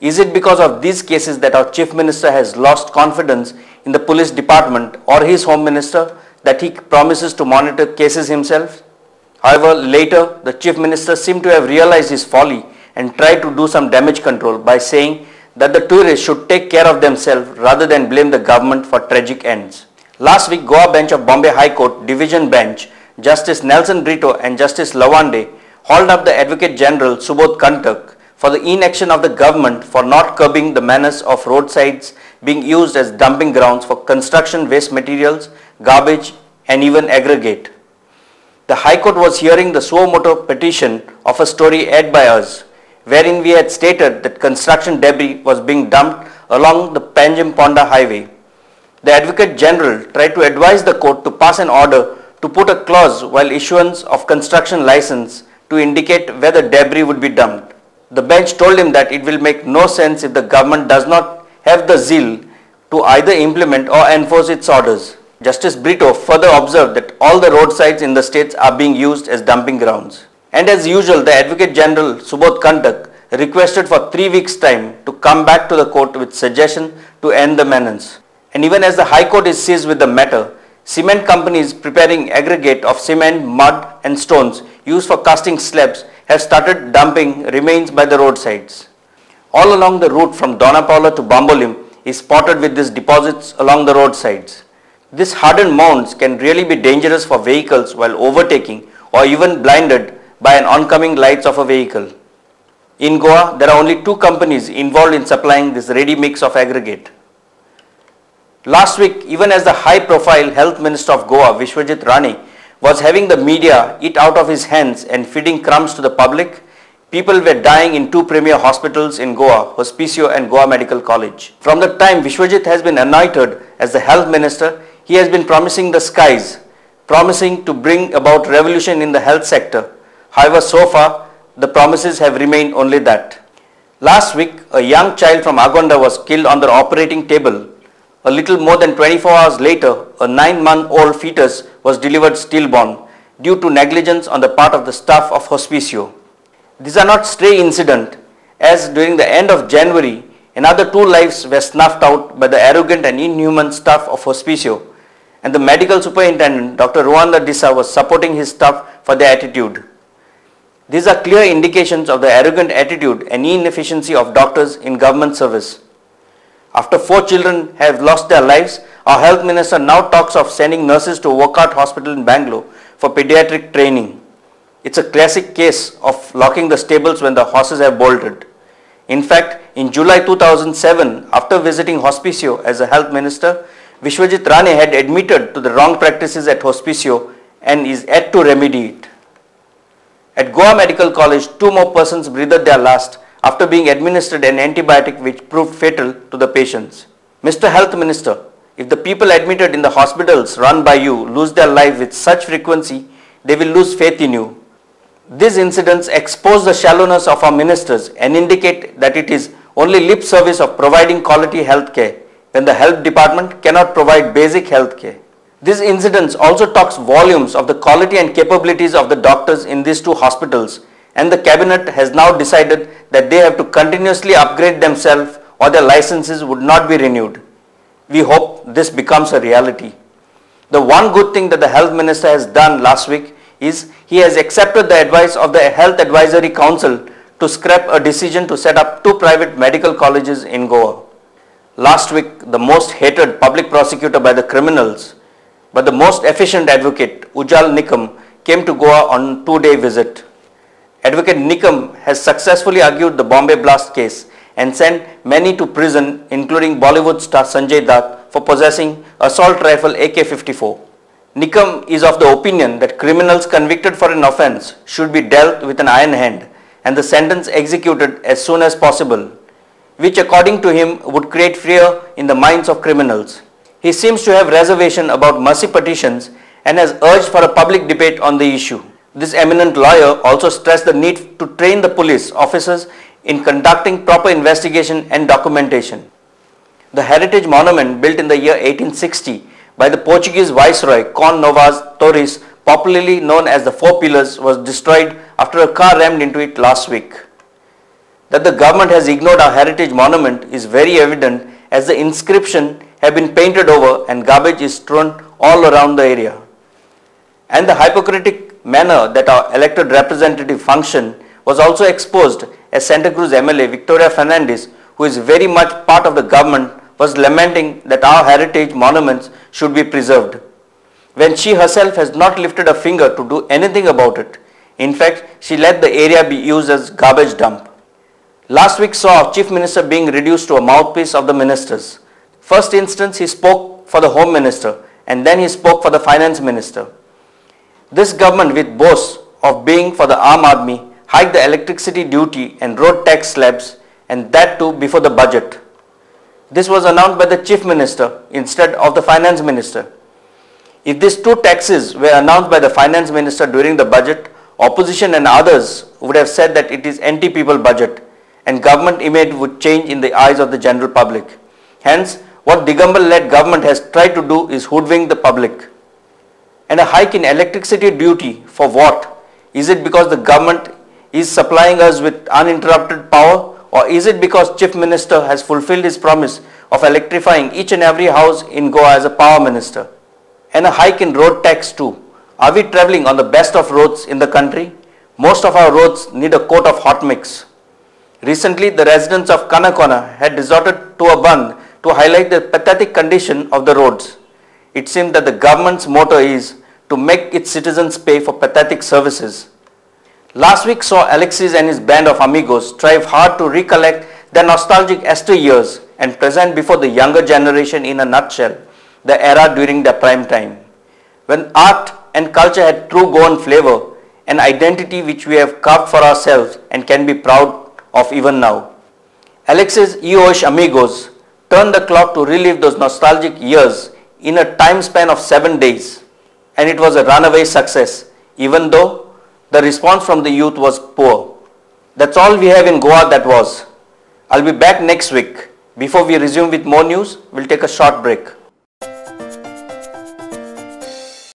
Is it because of these cases that our Chief Minister has lost confidence in the police department or his Home Minister that he promises to monitor cases himself? However, later the Chief Minister seemed to have realized his folly and tried to do some damage control by saying that the tourists should take care of themselves rather than blame the government for tragic ends. Last week, Goa bench of Bombay High Court Division Bench, Justice Nelson Brito and Justice Lawande hauled up the Advocate General Subodh Kantak for the inaction of the government for not curbing the menace of roadsides being used as dumping grounds for construction waste materials, garbage and even aggregate. The High Court was hearing the suo motu petition of a story aired by us, wherein we had stated that construction debris was being dumped along the Panjim-Ponda highway. The Advocate General tried to advise the court to pass an order to put a clause while issuance of construction license to indicate where the debris would be dumped. The bench told him that it will make no sense if the government does not have the zeal to either implement or enforce its orders. Justice Brito further observed that all the roadsides in the states are being used as dumping grounds. And as usual, the Advocate General Subodh Kantak requested for 3 weeks' time to come back to the court with suggestion to end the menace. And even as the High Court is seized with the matter, cement companies preparing aggregate of cement, mud and stones used for casting slabs have started dumping remains by the roadsides. All along the route from Dona Paula to Bambolim is spotted with these deposits along the roadsides. These hardened mounds can really be dangerous for vehicles while overtaking or even blinded by an oncoming lights of a vehicle. In Goa, there are only 2 companies involved in supplying this ready mix of aggregate. Last week, even as the high-profile Health Minister of Goa, Vishwajit Rane, was having the media eat out of his hands and feeding crumbs to the public, people were dying in 2 premier hospitals in Goa, Hospicio and Goa Medical College. From the time Vishwajit has been anointed as the Health Minister, he has been promising the skies, promising to bring about revolution in the health sector. However, so far, the promises have remained only that. Last week, a young child from Agonda was killed on the operating table. A little more than 24 hours later, a 9-month-old fetus was delivered stillborn due to negligence on the part of the staff of Hospicio. These are not stray incidents, as during the end of January, another 2 lives were snuffed out by the arrogant and inhuman staff of Hospicio, and the medical superintendent, Dr. Ruanda Dissa, was supporting his staff for their attitude. These are clear indications of the arrogant attitude and inefficiency of doctors in government service. After 4 children have lost their lives, our health minister now talks of sending nurses to Wockhardt Hospital in Bangalore for pediatric training. It's a classic case of locking the stables when the horses have bolted. In fact, in July 2007, after visiting Hospicio as a health minister, Vishwajit Rane had admitted to the wrong practices at Hospicio and is yet to remedy it. At Goa Medical College, 2 more persons breathed their last after being administered an antibiotic which proved fatal to the patients. Mr. Health Minister, if the people admitted in the hospitals run by you lose their life with such frequency, they will lose faith in you. These incidents expose the shallowness of our ministers and indicate that it is only lip service of providing quality health care when the health department cannot provide basic health care. These incidents also talks volumes of the quality and capabilities of the doctors in these 2 hospitals, and the cabinet has now decided that they have to continuously upgrade themselves or their licenses would not be renewed. We hope this becomes a reality. The one good thing that the health minister has done last week is he has accepted the advice of the Health Advisory Council to scrap a decision to set up 2 private medical colleges in Goa. Last week, the most hated public prosecutor by the criminals, but the most efficient advocate, Ujjal Nikam, came to Goa on a 2-day visit. Advocate Nikam has successfully argued the Bombay Blast case and sent many to prison, including Bollywood star Sanjay Dutt, for possessing assault rifle AK-54. Nikam is of the opinion that criminals convicted for an offence should be dealt with an iron hand and the sentence executed as soon as possible, which according to him would create fear in the minds of criminals. He seems to have reservation about mercy petitions and has urged for a public debate on the issue. This eminent lawyer also stressed the need to train the police officers in conducting proper investigation and documentation. The heritage monument built in the year 1860 by the Portuguese Viceroy Con Novas Torres, popularly known as the 4 Pillars, was destroyed after a car rammed into it last week. that the government has ignored our heritage monument is very evident as the inscription have been painted over and garbage is strewn all around the area. And the hypocritical manner that our elected representative function was also exposed as Santa Cruz MLA Victoria Fernandez, who is very much part of the government, was lamenting that our heritage monuments should be preserved, when she herself has not lifted a finger to do anything about it. In fact, she let the area be used as garbage dump. Last week saw our Chief Minister being reduced to a mouthpiece of the ministers. First instance, he spoke for the Home Minister and then he spoke for the Finance Minister. This government, with boasts of being for the Aam Aadmi, hiked the electricity duty and road tax slabs, and that too before the budget. This was announced by the Chief Minister instead of the Finance Minister. If these two taxes were announced by the Finance Minister during the budget, opposition and others would have said that it is anti-people budget and government image would change in the eyes of the general public. Hence, what Digambar-led government has tried to do is hoodwink the public. And a hike in electricity duty for what? Is it because the government is supplying us with uninterrupted power, or is it because Chief Minister has fulfilled his promise of electrifying each and every house in Goa as a power minister? And a hike in road tax too. Are we travelling on the best of roads in the country? Most of our roads need a coat of hot mix. Recently, the residents of Kanakona had resorted to a bandh to highlight the pathetic condition of the roads. It seems that the government's motto is to make its citizens pay for pathetic services. Last week saw Alexis and his band of amigos strive hard to recollect their nostalgic Esther years and present before the younger generation in a nutshell the era during their prime time, when art and culture had true Goan flavor, an identity which we have carved for ourselves and can be proud of even now. Alexis Eoish amigos turned the clock to relive those nostalgic years in a time span of 7 days, and it was a runaway success, even though the response from the youth was poor. That's all we have in Goa that was. I'll be back next week. Before we resume with more news, we'll take a short break.